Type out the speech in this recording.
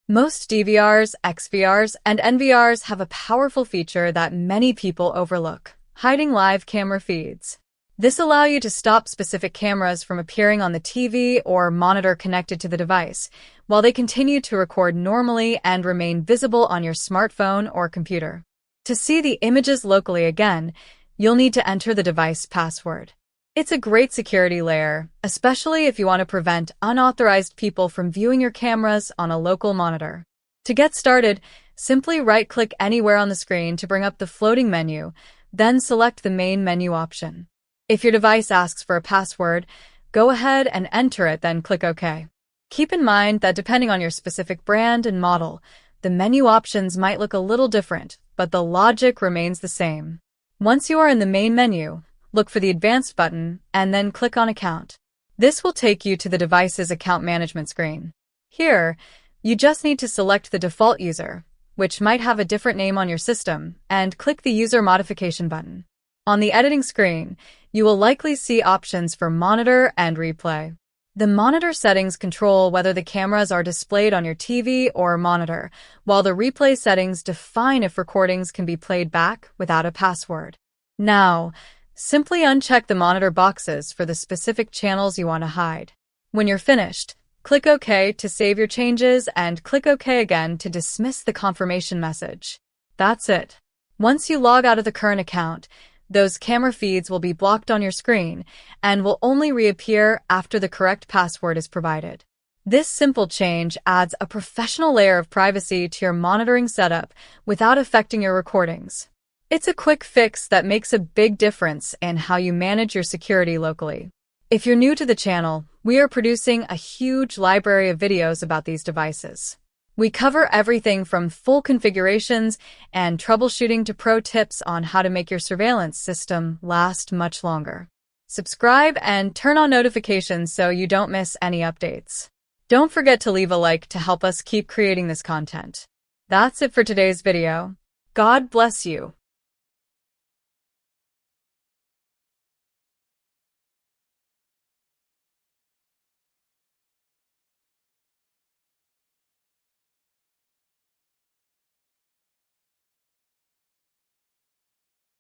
Most DVRs, XVRs, and NVRs have a powerful feature that many people overlook: hiding live camera feeds. This allows you to stop specific cameras from appearing on the TV or monitor connected to the device, while they continue to record normally and remain visible on your smartphone or computer. To see the images locally again, you'll need to enter the device password. It's a great security layer, especially if you want to prevent unauthorized people from viewing your cameras on a local monitor. To get started, simply right-click anywhere on the screen to bring up the floating menu, then select the main menu option. If your device asks for a password, go ahead and enter it, then click OK. Keep in mind that depending on your specific brand and model, the menu options might look a little different, but the logic remains the same. Once you are in the main menu, look for the Advanced button and then click on Account. This will take you to the device's account management screen. Here, you just need to select the default user, which might have a different name on your system, and click the User Modification button. On the editing screen, you will likely see options for Monitor and Replay. The monitor settings control whether the cameras are displayed on your TV or monitor, while the replay settings define if recordings can be played back without a password. Now, simply uncheck the monitor boxes for the specific channels you want to hide. When you're finished, click OK to save your changes and click OK again to dismiss the confirmation message. That's it. Once you log out of the current account, those camera feeds will be blocked on your screen and will only reappear after the correct password is provided. This simple change adds a professional layer of privacy to your monitoring setup without affecting your recordings. It's a quick fix that makes a big difference in how you manage your security locally. If you're new to the channel, we are producing a huge library of videos about these devices. We cover everything from full configurations and troubleshooting to pro tips on how to make your surveillance system last much longer. Subscribe and turn on notifications so you don't miss any updates. Don't forget to leave a like to help us keep creating this content. That's it for today's video. God bless you.